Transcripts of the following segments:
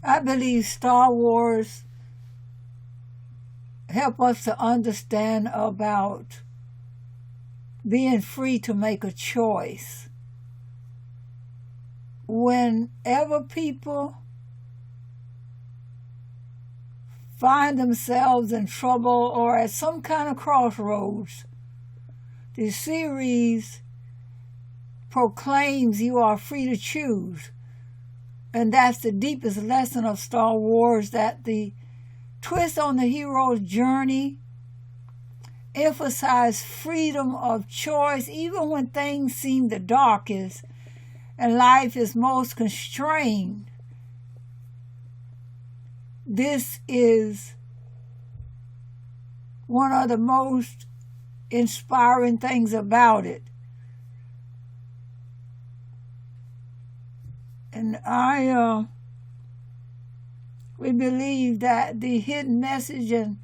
I believe Star Wars help us to understand about being free to make a choice. Whenever people find themselves in trouble or at some kind of crossroads, the series proclaims you are free to choose. And that's the deepest lesson of Star Wars, that the twist on the hero's journey emphasize freedom of choice even when things seem the darkest and life is most constrained. This is one of the most inspiring things about it. And we believe that the hidden message and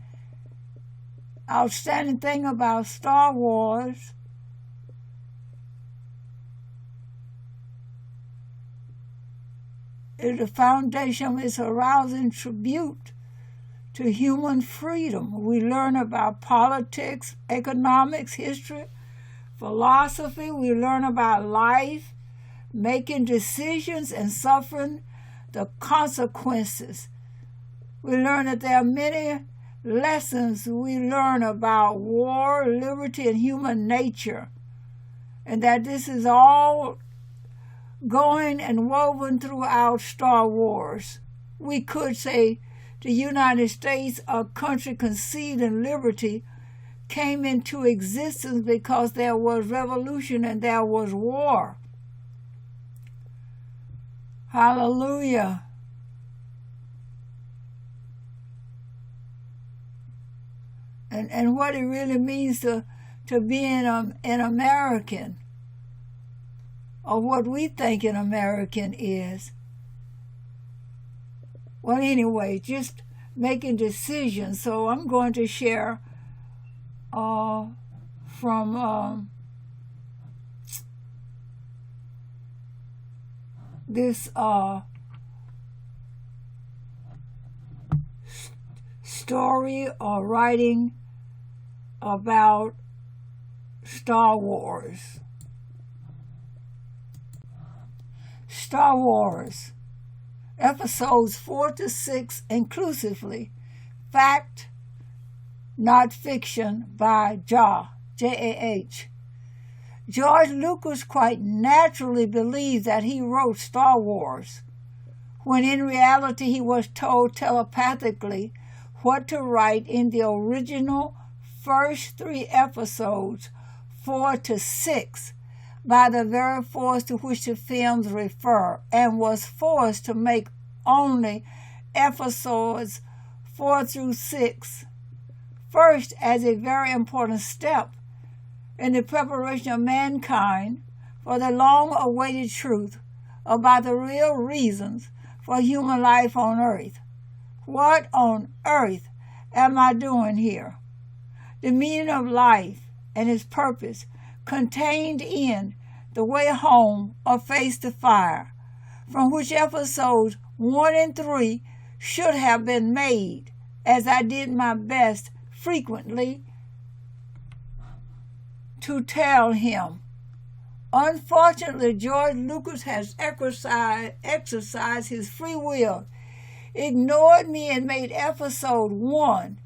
outstanding thing about Star Wars is the foundation of its arousing tribute to human freedom. We learn about politics, economics, history, philosophy. We learn about life, making decisions and suffering the consequences. We learn that there are many lessons we learn about war, liberty, and human nature, and that this is all going and woven throughout Star Wars. We could say the United States, a country conceived in liberty, came into existence because there was revolution and there was war. Hallelujah. And what it really means to be an American, or what we think an American is. Well, anyway, just making decisions. So I'm going to share from this story or writing about Star Wars. Star Wars, episodes 4 to 6 inclusively, fact, not fiction, by J.A.H. George Lucas quite naturally believed that he wrote Star Wars, when in reality he was told telepathically what to write in the original first 3 episodes, 4 to 6, by the very force to which the films refer, and was forced to make only episodes 4 through 6, first as a very important step in the preparation of mankind for the long-awaited truth about the real reasons for human life on earth. What on earth am I doing here? The meaning of life and its purpose contained in The Way Home or Face the Fire, from which episodes 1 and 3 should have been made, as I did my best frequently to tell him. Unfortunately, George Lucas has exercised his free will, ignored me, and made episode 1,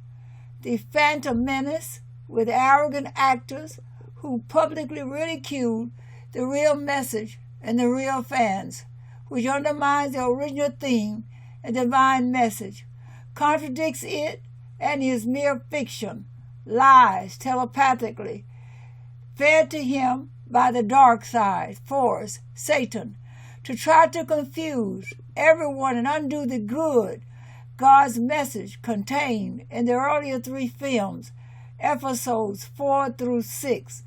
The Phantom Menace, with arrogant actors who publicly ridiculed the real message and the real fans, which undermines the original theme and divine message, contradicts it, and is mere fiction, lies telepathically, fed to him by the dark side, force, Satan, to try to confuse everyone and undo the good God's message contained in the earlier 3 films, episodes 4 through 6.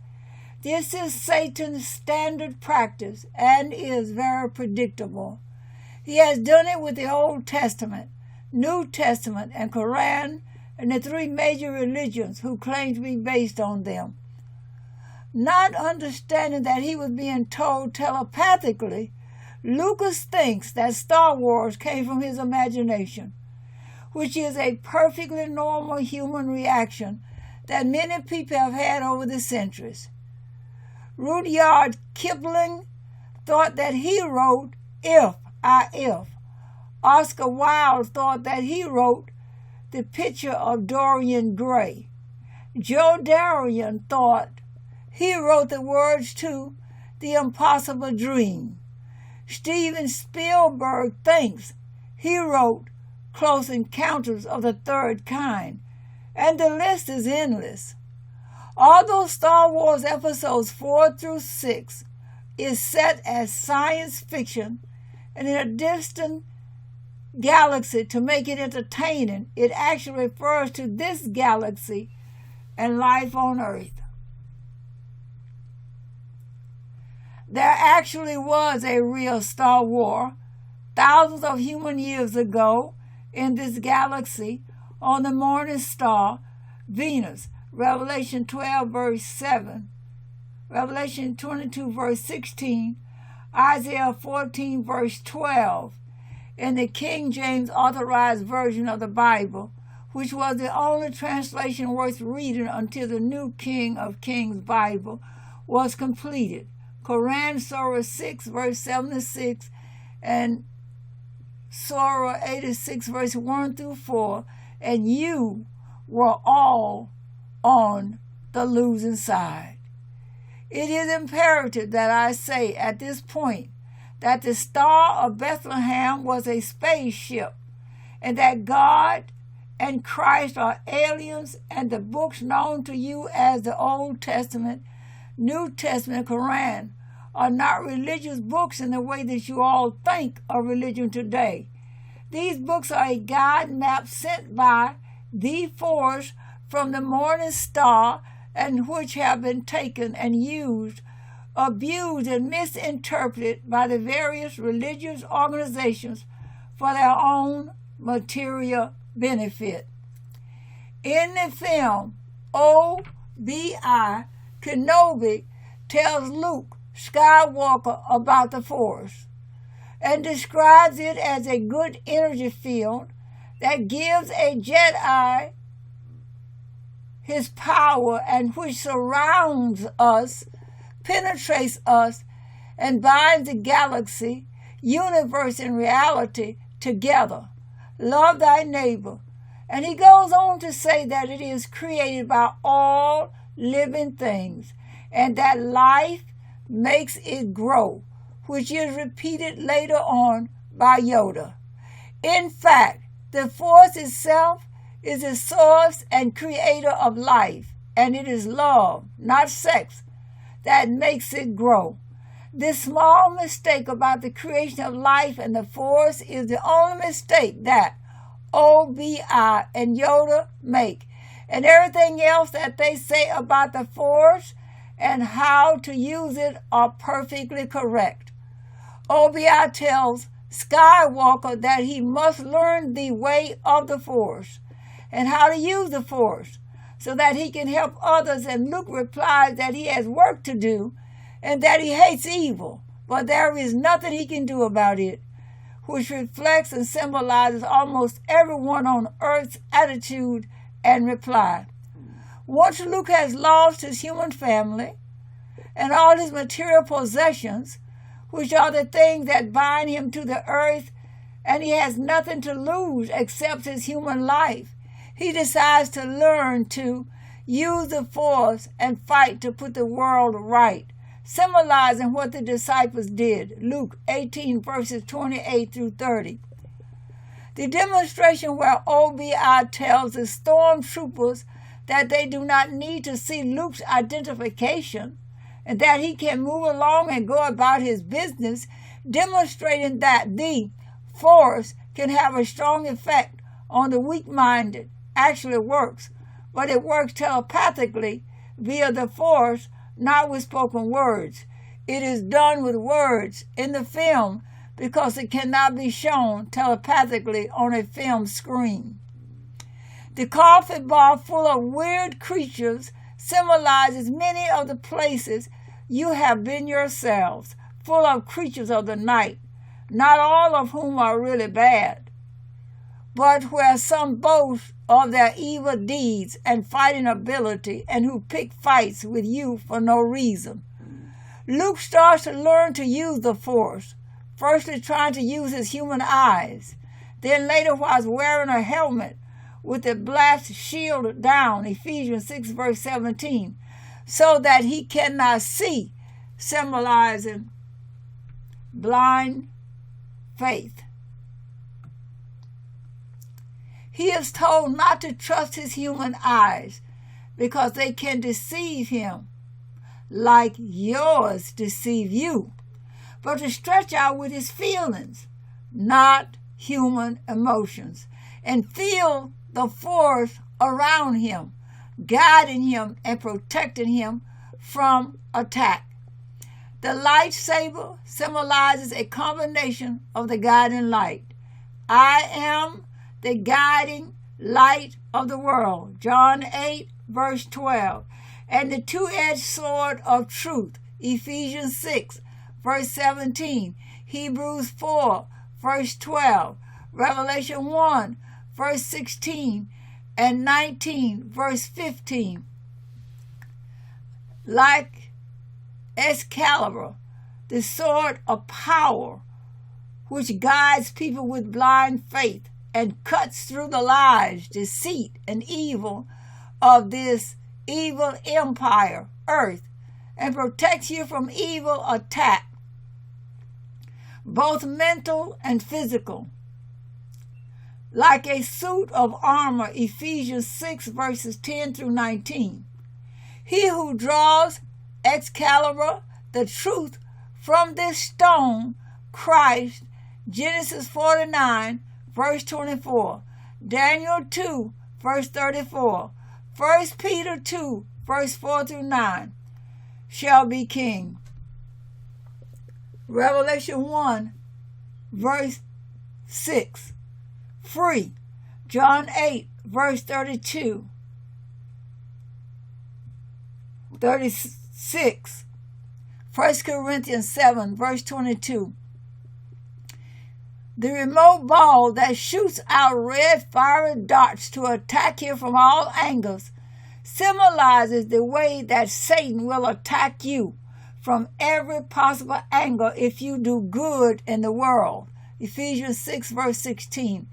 This is Satan's standard practice and is very predictable. He has done it with the Old Testament, New Testament, and Koran, and the 3 major religions who claim to be based on them. Not understanding that he was being told telepathically Lucas thinks that Star Wars came from his imagination, which is a perfectly normal human reaction that many people have had over the centuries. Rudyard Kipling thought that he wrote If. Oscar Wilde thought that he wrote The Picture of Dorian Gray. Joe Darian thought he wrote the words to The Impossible Dream. Steven Spielberg thinks he wrote Close Encounters of the Third Kind, and the list is endless. Although Star Wars Episodes 4 through 6 is set as science fiction and in a distant galaxy to make it entertaining, it actually refers to this galaxy and life on Earth. There actually was a real Star War thousands of human years ago in this galaxy on the morning star Venus. Revelation 12 verse 7, Revelation 22 verse 16, Isaiah 14 verse 12 in the King James Authorized version of the Bible, which was the only translation worth reading until the New King of Kings Bible was completed. Koran Surah 6 verse 76 and Surah 86 verse 1 through 4, and you were all on the losing side. It is imperative that I say at this point that the Star of Bethlehem was a spaceship, and that God and Christ are aliens, and the books known to you as the Old Testament, New Testament, and Koran are not religious books in the way that you all think of religion today. These books are a guide map sent by the force from the morning star, and which have been taken and used, abused, and misinterpreted by the various religious organizations for their own material benefit. In the film, Obi Kenobi tells Luke Skywalker about the Force and describes it as a good energy field that gives a Jedi his power, and which surrounds us, penetrates us, and binds the galaxy, universe, and reality together. Love thy neighbor. And he goes on to say that it is created by all living things, and that life makes it grow, which is repeated later on by Yoda. In fact, the Force itself is the source and creator of life, and it is love, not sex, that makes it grow. This small mistake about the creation of life and the Force is the only mistake that Obi and Yoda make, and everything else that they say about the Force and how to use it are perfectly correct. Obi tells Skywalker that he must learn the way of the Force and how to use the Force so that he can help others, and Luke replies that he has work to do and that he hates evil, but there is nothing he can do about it, which reflects and symbolizes almost everyone on Earth's attitude and reply. Once Luke has lost his human family and all his material possessions, which are the things that bind him to the earth, and he has nothing to lose except his human life, he decides to learn to use the Force and fight to put the world right, symbolizing what the disciples did. Luke 18 verses 28 through 30. The demonstration where Obi tells the stormtroopers that they do not need to see Luke's identification and that he can move along and go about his business, demonstrating that the Force can have a strong effect on the weak-minded, actually works, but it works telepathically via the Force, not with spoken words. It is done with words in the film because it cannot be shown telepathically on a film screen. The coffee bar full of weird creatures symbolizes many of the places you have been yourselves, full of creatures of the night, not all of whom are really bad, but where some boast of their evil deeds and fighting ability and who pick fights with you for no reason. Luke starts to learn to use the Force, firstly trying to use his human eyes, then later while wearing a helmet with the blast shield down, Ephesians 6 verse 17, so that he cannot see, symbolizing blind faith. He is told not to trust his human eyes because they can deceive him like yours deceive you, but to stretch out with his feelings, not human emotions, and feel the force around him, guiding him and protecting him from attack. The lightsaber symbolizes a combination of the guiding light. I am the guiding light of the world, John 8, verse 12, and the two-edged sword of truth, Ephesians 6, verse 17, Hebrews 4, verse 12, Revelation 1, verse 16, and 19, verse 15. Like Excalibur, the sword of power, which guides people with blind faith and cuts through the lies, deceit, and evil of this evil empire, earth, and protects you from evil attack, both mental and physical. Like a suit of armor, Ephesians 6, verses 10 through 19. He who draws Excalibur, the truth, from this stone, Christ, Genesis 49, verse 24, Daniel 2, verse 34, 1 Peter 2, verse 4 through 9, shall be king. Revelation 1, verse 6, free. John 8, verse 32, 36, 1 Corinthians 7, verse 22. The remote ball that shoots out red fiery darts to attack you from all angles symbolizes the way that Satan will attack you from every possible angle if you do good in the world, Ephesians 6, verse 16,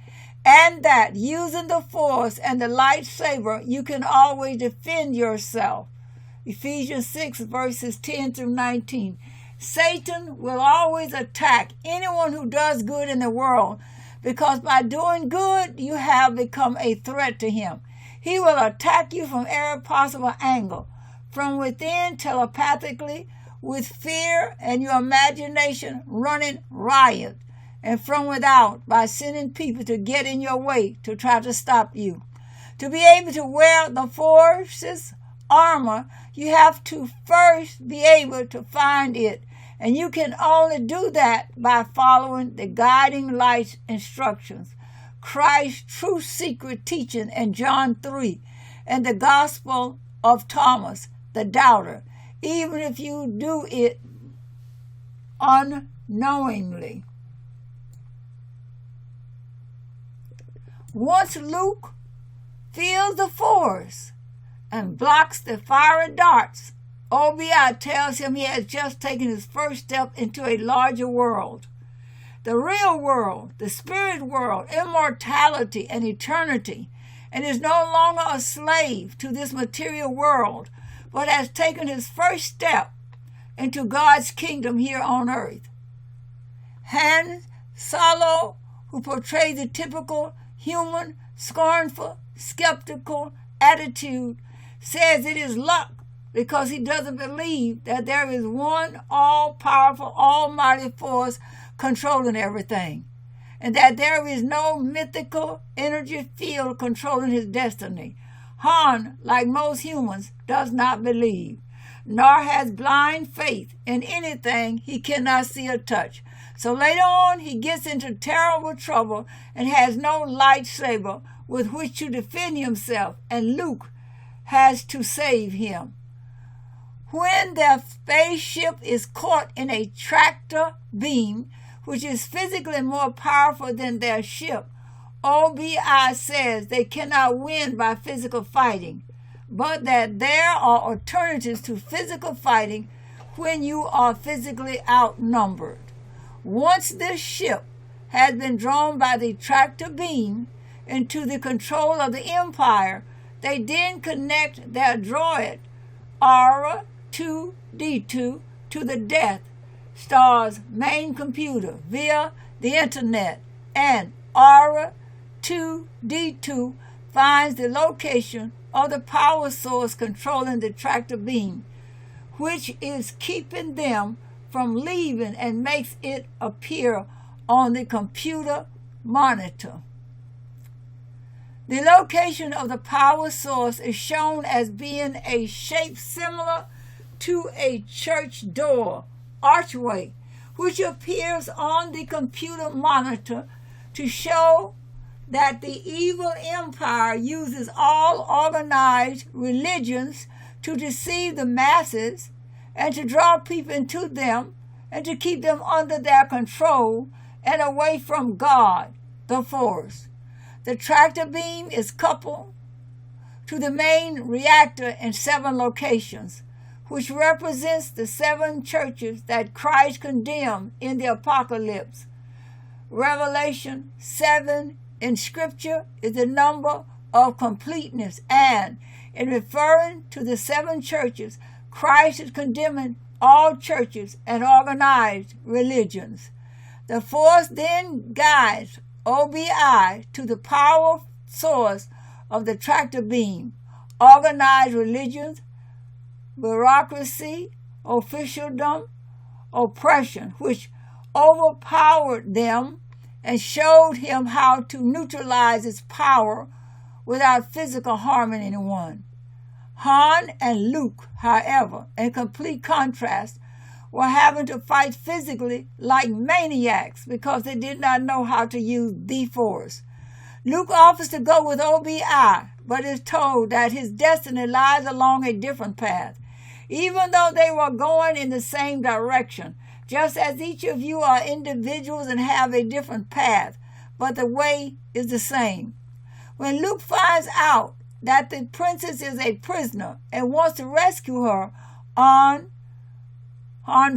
and that using the Force and the lightsaber you can always defend yourself, Ephesians 6, verses 10 through 19. Satan will always attack anyone who does good in the world because by doing good, you have become a threat to him. He will attack you from every possible angle, from within telepathically, with fear and your imagination running riot, and from without by sending people to get in your way to try to stop you. To be able to wear the Force's armor, you have to first be able to find it. And you can only do that by following the guiding light's instructions, Christ's true secret teaching in John 3, and the gospel of Thomas, the doubter, even if you do it unknowingly. Once Luke feels the Force and blocks the fiery darts, OBI tells him he has just taken his first step into a larger world. The real world, the spirit world, immortality and eternity, and is no longer a slave to this material world, but has taken his first step into God's kingdom here on earth. Han Solo, who portrays the typical human, scornful, skeptical attitude, says it is luck because he doesn't believe that there is one all-powerful, almighty force controlling everything, and that there is no mythical energy field controlling his destiny. Han, like most humans, does not believe, nor has blind faith in anything he cannot see or touch. So later on, he gets into terrible trouble and has no lightsaber with which to defend himself, and Luke has to save him. When the spaceship is caught in a tractor beam, which is physically more powerful than their ship, OBI says they cannot win by physical fighting, but that there are alternatives to physical fighting when you are physically outnumbered. Once this ship has been drawn by the tractor beam into the control of the Empire, they then connect their droid R2-D2 to the Death Star's main computer via the internet, and R2-D2 finds the location of the power source controlling the tractor beam, which is keeping them from leaving, and makes it appear on the computer monitor. The location of the power source is shown as being a shape similar to a church door archway, which appears on the computer monitor to show that the evil empire uses all organized religions to deceive the masses and to draw people into them and to keep them under their control and away from God, the force. The tractor beam is coupled to the main reactor in 7 locations, which represents the 7 churches that Christ condemned in the Apocalypse. Revelation 7 in Scripture is the number of completeness, and in referring to the 7 churches, Christ is condemning all churches and organized religions. The force then guides OBI to the power source of the tractor beam. Organized religions, bureaucracy, officialdom, oppression, which overpowered them and showed him how to neutralize its power without physical harming anyone. Han and Luke, however, in complete contrast, were having to fight physically like maniacs because they did not know how to use the force. Luke offers to go with OBI, but is told that his destiny lies along a different path, even though they were going in the same direction, just as each of you are individuals and have a different path, but the way is the same. When Luke finds out that the princess is a prisoner and wants to rescue her, Han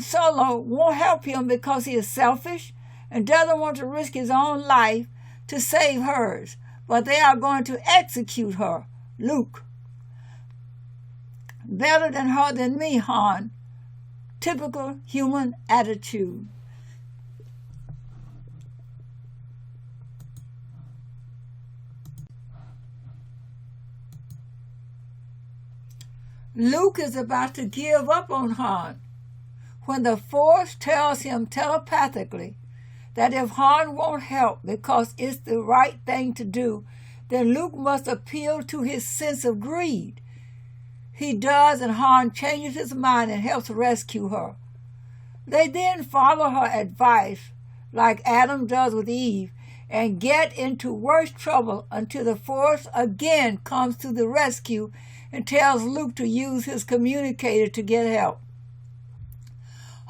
Solo won't help him because he is selfish and doesn't want to risk his own life to save hers, but they are going to execute her. Luke: better than her than me, Han. Typical human attitude. Luke is about to give up on Han when the Force tells him telepathically that if Han won't help because it's the right thing to do, then Luke must appeal to his sense of greed. He does, and Han changes his mind and helps rescue her. They then follow her advice, like Adam does with Eve, and get into worse trouble until the Force again comes to the rescue and tells Luke to use his communicator to get help.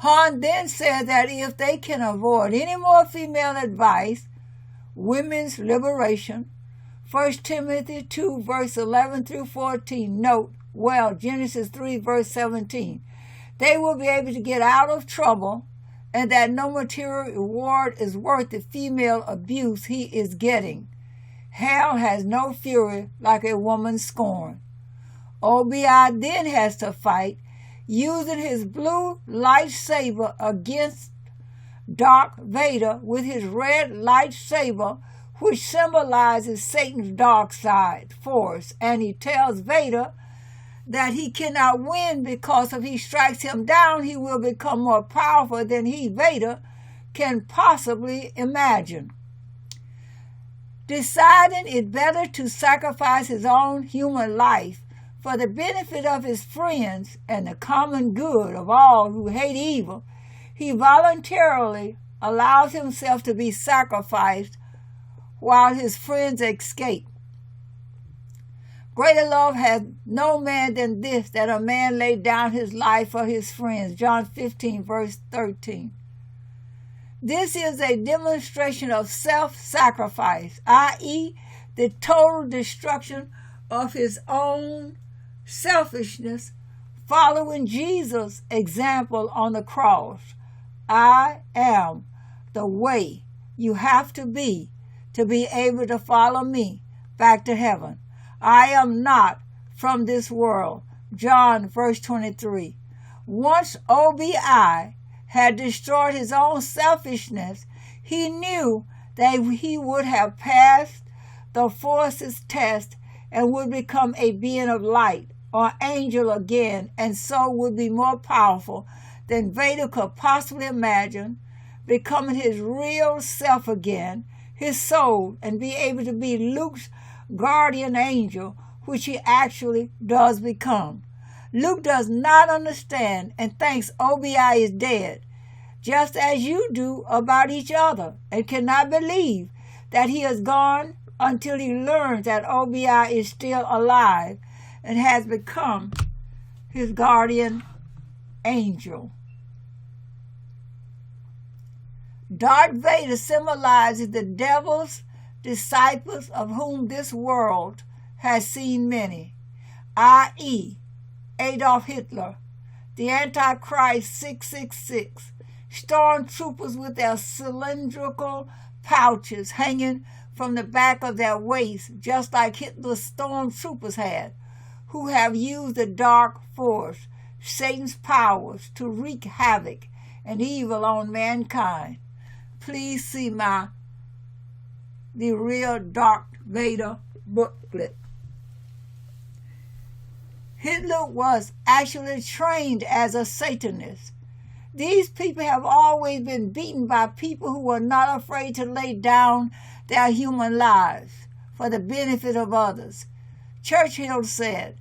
Han then says that if they can avoid any more female advice, women's liberation, 1 Timothy 2, verse 11 through 14, note, well, Genesis 3, verse 17, they will be able to get out of trouble, and that no material reward is worth the female abuse he is getting. Hell has no fury like a woman's scorn. OBI then has to fight, using his blue lightsaber against Darth Vader with his red lightsaber, which symbolizes Satan's dark side, force, and he tells Vader that he cannot win because if he strikes him down, he will become more powerful than he, Vader, can possibly imagine. Deciding it better to sacrifice his own human life for the benefit of his friends and the common good of all who hate evil, he voluntarily allows himself to be sacrificed while his friends escape. Greater love has no man than this, that a man lay down his life for his friends. John 15, verse 13. This is a demonstration of self-sacrifice, i.e., the total destruction of his own selfishness, following Jesus' example on the cross. I am the way you have to be able to follow me back to heaven. I am not from this world. John verse 23. Once OBI had destroyed his own selfishness, he knew that he would have passed the forces test and would become a being of light or angel again, and so would be more powerful than Vader could possibly imagine, becoming his real self again, his soul, and be able to be Luke's guardian angel, which he actually does become. Luke does not understand and thinks OBI is dead, just as you do about each other, and cannot believe that he is gone until he learns that OBI is still alive and has become his guardian angel. Darth Vader symbolizes the devil's disciples, of whom this world has seen many, i.e., Adolf Hitler, the Antichrist 666, stormtroopers with their cylindrical pouches hanging from the back of their waists, just like Hitler's stormtroopers had, who have used the dark force, Satan's powers, to wreak havoc and evil on mankind. Please see the real Darth Vader booklet. Hitler was actually trained as a Satanist. These people have always been beaten by people who were not afraid to lay down their human lives for the benefit of others. Churchill said,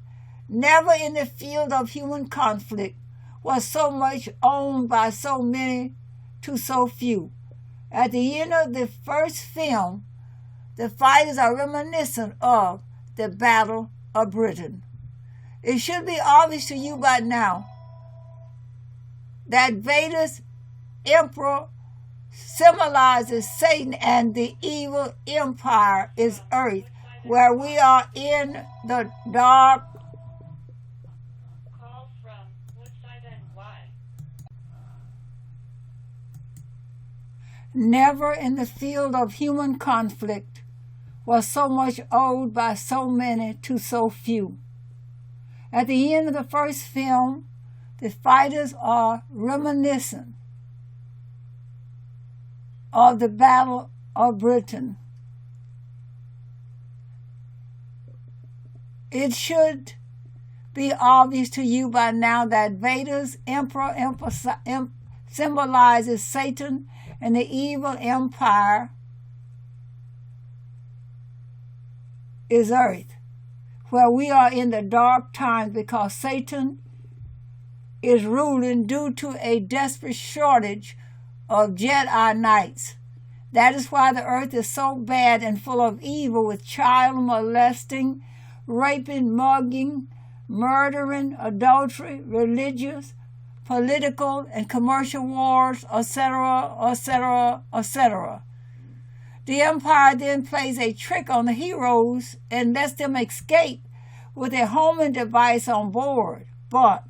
"Never in the field of human conflict was so much owned by so many to so few." At the end of the first film, the fighters are reminiscent of the Battle of Britain. It should be obvious to you by now that Vader's emperor symbolizes Satan and the evil empire is Earth, where we are in the dark. Call from what side and why? Never in the field of human conflict was so much owed by so many to so few. At the end of the first film, the fighters are reminiscent of the Battle of Britain. It should be obvious to you by now that Vader's emperor symbolizes Satan and the evil empire is Earth, where we are in the dark times because Satan is ruling due to a desperate shortage of Jedi Knights. That is why the earth is so bad and full of evil, with child molesting, raping, mugging, murdering, adultery, religious, political, and commercial wars, etc., etc., etc. The Empire then plays a trick on the heroes and lets them escape with a homing device on board. But,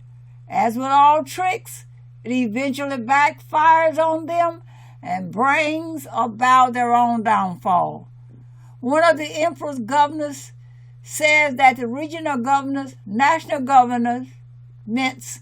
as with all tricks, it eventually backfires on them and brings about their own downfall. One of the Emperor's governors says that the regional governors, national governments,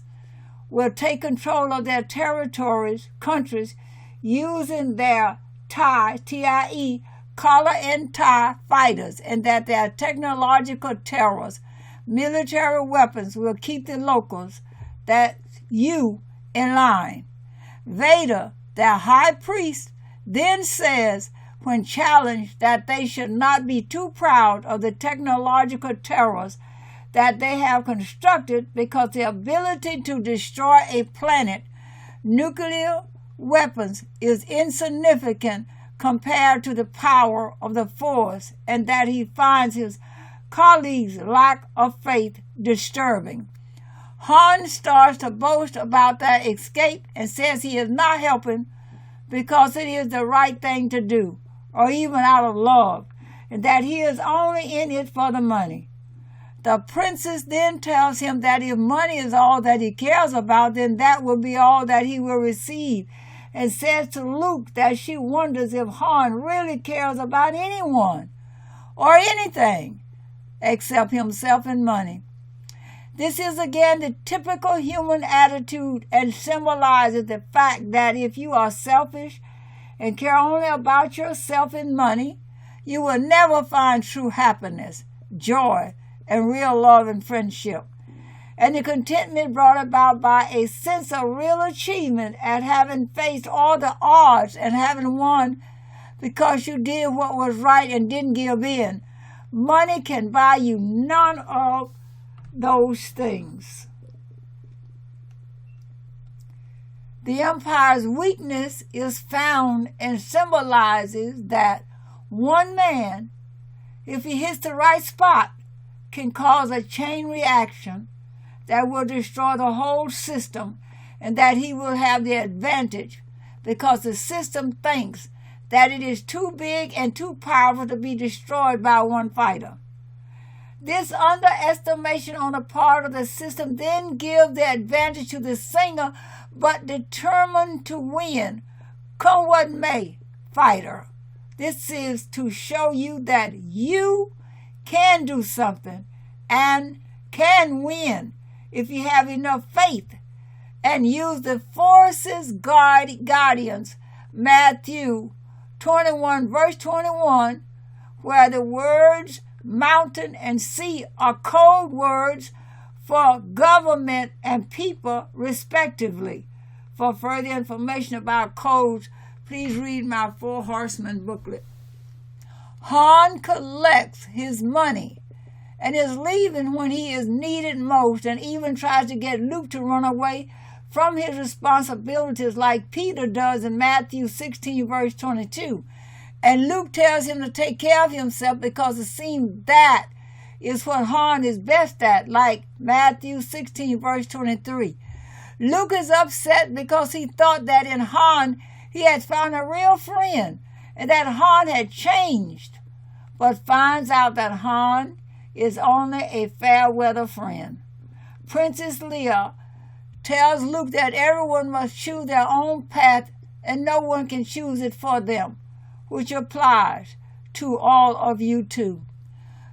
will take control of their territories, countries, using their TIE, collar and tie fighters, and that their technological terrors, military weapons, will keep the locals, that you, in line. Vader, their high priest, then says, when challenged, that they should not be too proud of the technological terrors that they have constructed, because the ability to destroy a planet, nuclear weapons, is insignificant compared to the power of the Force, and that he finds his colleagues' lack of faith disturbing. Han starts to boast about their escape and says he is not helping because it is the right thing to do, or even out of love, and that he is only in it for the money. The princess then tells him that if money is all that he cares about, then that will be all that he will receive, and says to Luke that she wonders if Han really cares about anyone or anything except himself and money. This is again the typical human attitude and symbolizes the fact that if you are selfish and care only about yourself and money, you will never find true happiness, joy, and real love and friendship. And the contentment brought about by a sense of real achievement at having faced all the odds and having won because you did what was right and didn't give in. Money can buy you none of those things. The empire's weakness is found and symbolizes that one man, if he hits the right spot, can cause a chain reaction that will destroy the whole system, and that he will have the advantage because the system thinks that it is too big and too powerful to be destroyed by one fighter. This underestimation on the part of the system then gives the advantage to the single but determined to win, come what may, fighter. This is to show you that you can do something and can win if you have enough faith and use the forces guardians, Matthew 21 verse 21, where the words mountain and sea are code words for government and people respectively. For further information about codes, please read my Four Horsemen booklet. Han collects his money and is leaving when he is needed most, and even tries to get Luke to run away from his responsibilities like Peter does in Matthew 16 verse 22. And Luke tells him to take care of himself because it seems that is what Han is best at, like Matthew 16 verse 23. Luke is upset because he thought that in Han he had found a real friend and that Han had changed, but finds out that Han is only a fair-weather friend. Princess Leia tells Luke that everyone must choose their own path and no one can choose it for them, which applies to all of you too.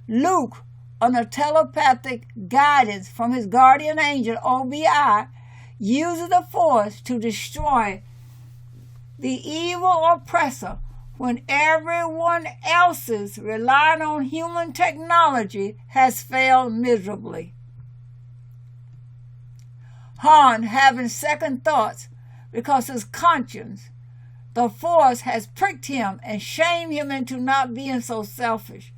Luke, under telepathic guidance from his guardian angel, OBI, uses the Force to destroy the evil oppressor when everyone else's relying on human technology has failed miserably. Han having second thoughts because his conscience, the Force, has pricked him and shamed him into not being so selfish,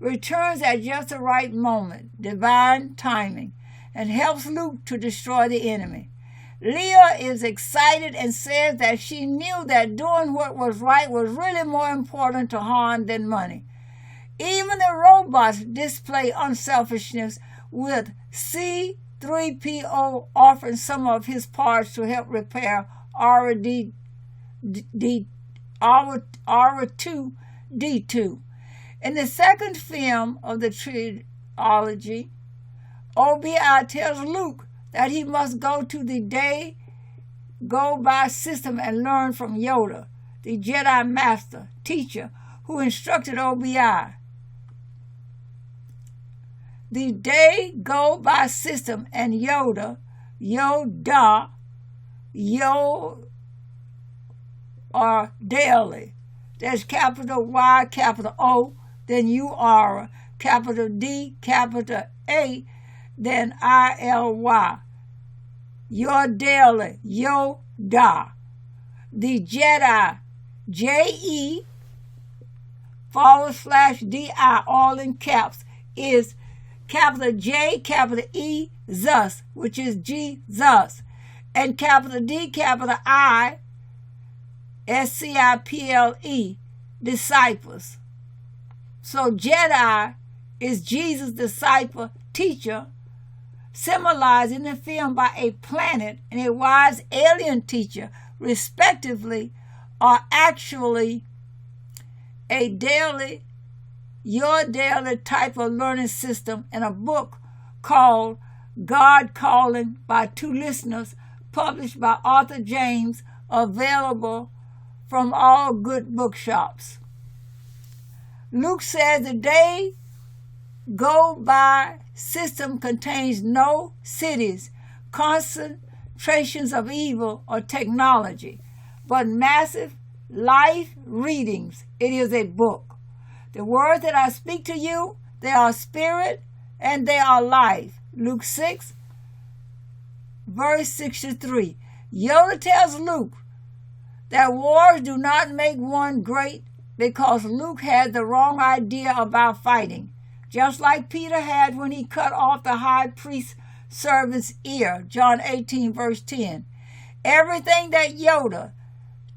returns at just the right moment, divine timing, and helps Luke to destroy the enemy. Leia is excited and says that she knew that doing what was right was really more important to Han than money. Even the robots display unselfishness, with C-3PO offering some of his parts to help repair R2-D2. In the second film of the trilogy, OBI tells Luke that he must go to the Day-Go-By system and learn from Yoda, the Jedi Master, teacher, who instructed OBI. The Day-Go-By system and Yoda, are daily. There's capital Y, capital O, then U-R, capital D, capital A, then I-L-Y. Your daily, Yoda. The Jedi, J-E/D-I, all in caps, is capital J, capital E, Zus, which is Jesus, and capital D, capital I, S-C-I-P-L-E, disciples. So Jedi is Jesus' disciple, teacher, symbolized in the film by a planet and a wise alien teacher, respectively, are actually your daily type of learning system in a book called God Calling by Two Listeners, published by author James, available from all good bookshops. Luke says the day go by system contains no cities, concentrations of evil, or technology, but massive life readings. It is a book. The words that I speak to you, they are spirit and they are life. Luke 6, verse 63. Yoda tells Luke that wars do not make one great because Luke had the wrong idea about fighting, just like Peter had when he cut off the high priest's servant's ear, John 18, verse 10. Everything that Yoda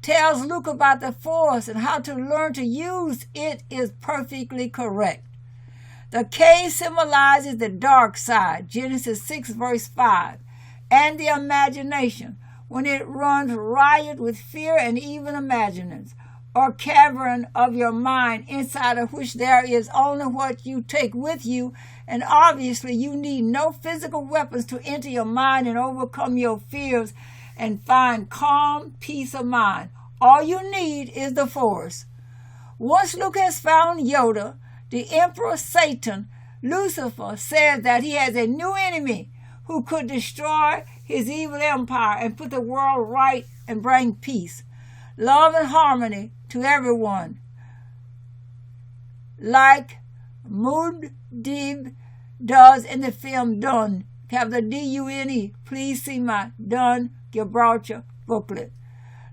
tells Luke about the Force and how to learn to use it is perfectly correct. The cave symbolizes the dark side, Genesis 6, verse 5, and the imagination, when it runs riot with fear and even imaginings, or cavern of your mind inside of which there is only what you take with you, and obviously you need no physical weapons to enter your mind and overcome your fears and find calm, peace of mind. All you need is the Force. Once Luke has found Yoda, the Emperor Satan, Lucifer, says that he has a new enemy who could destroy his evil empire and put the world right and bring peace, love, and harmony to everyone. Like Muad'Dib does in the film Dune, capital D-U-N-E. Please see my Dune Gibraltar booklet.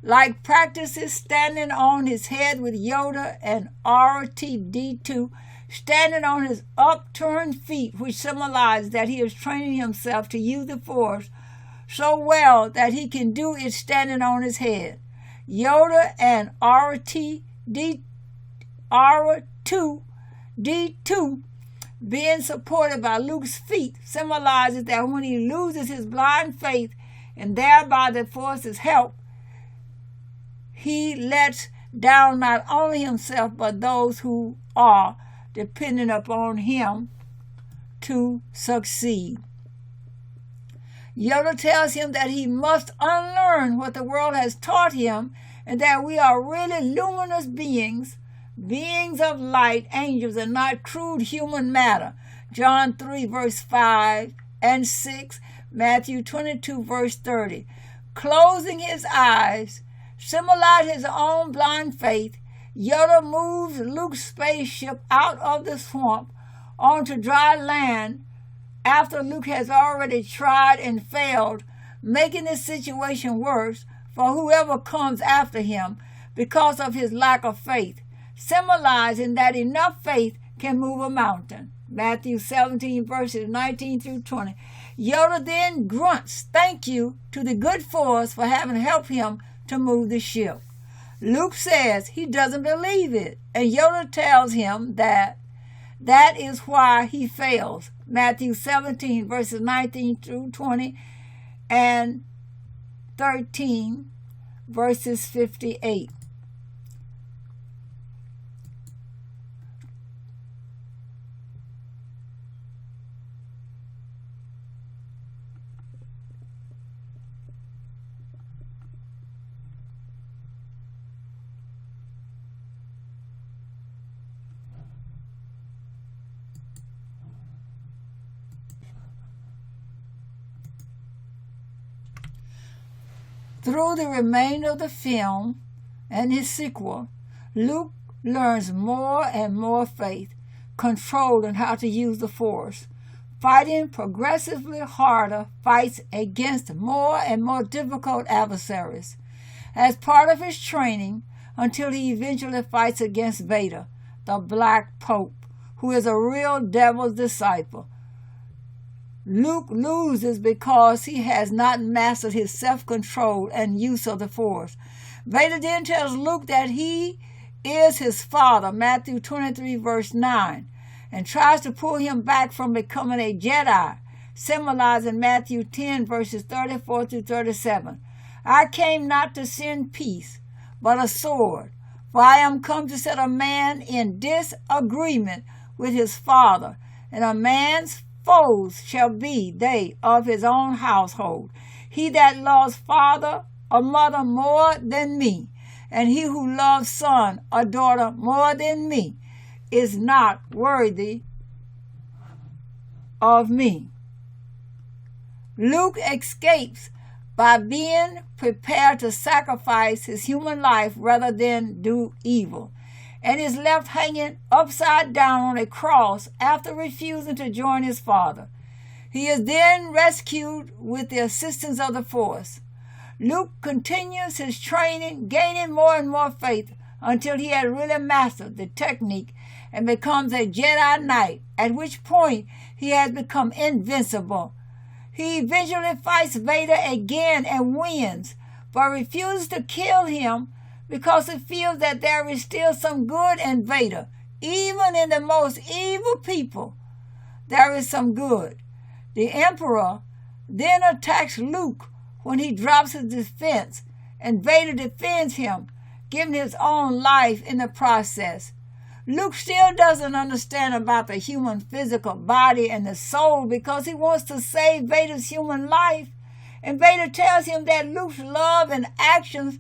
Like practices standing on his head with Yoda and R-T-D2 standing on his upturned feet, which symbolizes that he is training himself to use the Force so well that he can do it standing on his head. Yoda and R2D2 being supported by Luke's feet symbolizes that when he loses his blind faith and thereby the Force's help, he lets down not only himself but those who are dependent upon him to succeed. Yoda tells him that he must unlearn what the world has taught him and that we are really luminous beings, beings of light, angels, and not crude human matter. John 3, verse 5 and 6, Matthew 22, verse 30. Closing his eyes, symbolize his own blind faith, Yoda moves Luke's spaceship out of the swamp onto dry land after Luke has already tried and failed, making the situation worse for whoever comes after him because of his lack of faith, symbolizing that enough faith can move a mountain. Matthew 17, verses 19 through 20. Yoda then grunts thank you to the good Force for having helped him to move the ship. Luke says he doesn't believe it, and Yoda tells him that is why he fails. Matthew 17, verses 19 through 20, and 13, verses 58. Through the remainder of the film and his sequel, Luke learns more and more faith, control, and how to use the Force, fighting progressively harder fights against more and more difficult adversaries, as part of his training until he eventually fights against Vader, the Black Pope, who is a real devil's disciple. Luke loses because he has not mastered his self-control and use of the Force. Vader then tells Luke that he is his father, Matthew 23, verse 9, and tries to pull him back from becoming a Jedi, symbolizing Matthew 10, verses 34 through 37. I came not to send peace, but a sword. For I am come to set a man in disagreement with his father, and a man's foes shall be they of his own household. He that loves father or mother more than me, and he who loves son or daughter more than me, is not worthy of me. Luke escapes by being prepared to sacrifice his human life rather than do evil, and is left hanging upside down on a cross after refusing to join his father. He is then rescued with the assistance of the Force. Luke continues his training, gaining more and more faith until he had really mastered the technique and becomes a Jedi Knight, at which point he has become invincible. He eventually fights Vader again and wins, but refuses to kill him because he feels that there is still some good in Vader. Even in the most evil people, there is some good. The Emperor then attacks Luke when he drops his defense, and Vader defends him, giving his own life in the process. Luke still doesn't understand about the human physical body and the soul because he wants to save Vader's human life. And Vader tells him that Luke's love and actions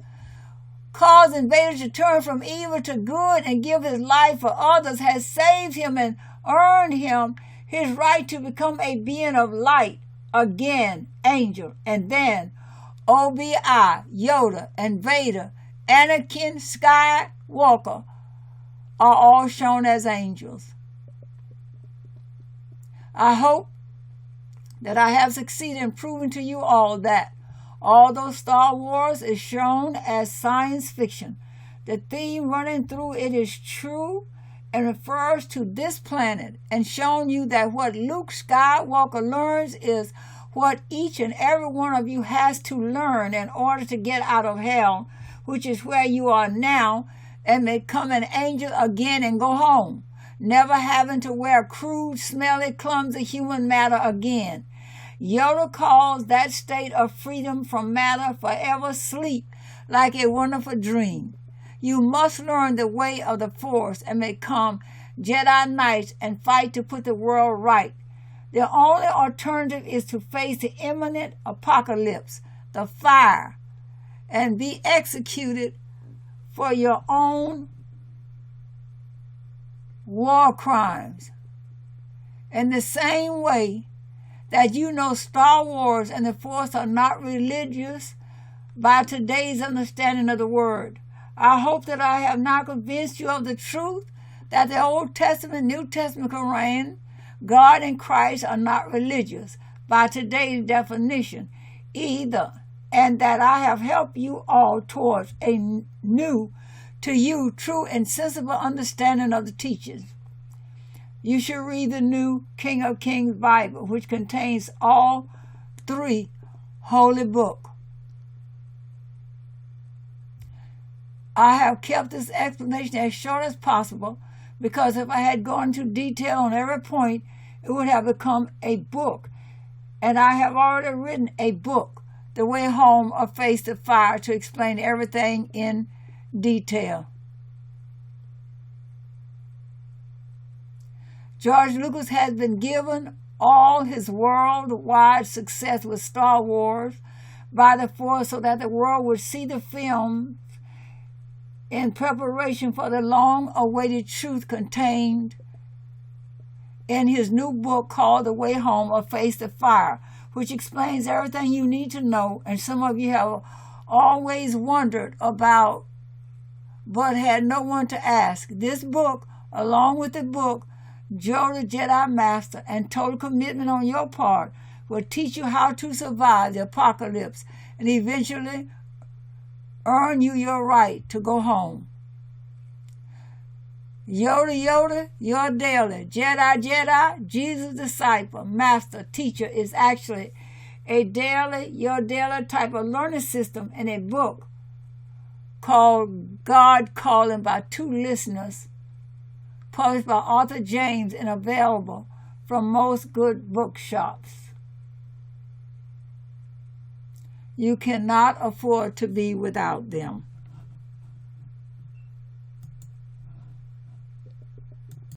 causing Vader to turn from evil to good and give his life for others has saved him and earned him his right to become a being of light, again, angel, and then OBI, Yoda, and Vader, Anakin Skywalker, are all shown as angels. I hope that I have succeeded in proving to you all that, although Star Wars is shown as science fiction, the theme running through it is true and refers to this planet, and shown you that what Luke Skywalker learns is what each and every one of you has to learn in order to get out of hell, which is where you are now, and become an angel again and go home, never having to wear crude, smelly, clumsy human matter again. Yoda calls that state of freedom from matter forever sleep, like a wonderful dream. You must learn the way of the Force and become Jedi Knights and fight to put the world right. The only alternative is to face the imminent apocalypse, the fire, and be executed for your own war crimes. In the same way that you know Star Wars and the Force are not religious by today's understanding of the word, I hope that I have now convinced you of the truth that the Old Testament, New Testament, Koran, God and Christ are not religious by today's definition either, and that I have helped you all towards a new, to you, true and sensible understanding of the teachings. You should read the New King of Kings Bible, which contains all three holy books. I have kept this explanation as short as possible because if I had gone into detail on every point, it would have become a book. And I have already written a book, The Way Home or Face the Fire, to explain everything in detail. George Lucas has been given all his worldwide success with Star Wars by the Force so that the world would see the film in preparation for the long-awaited truth contained in his new book called The Way Home or Face the Fire, which explains everything you need to know, and some of you have always wondered about but had no one to ask. This book, along with the book Joe the Jedi Master and Total Commitment on Your Part, will teach you how to survive the apocalypse and eventually earn you your right to go home. Yoda, Yoda, your daily, Jedi, Jedi, Jesus disciple, master, teacher is actually a daily, your daily type of learning system in a book called God Calling by two listeners, published by author James and available from most good bookshops. You cannot afford to be without them.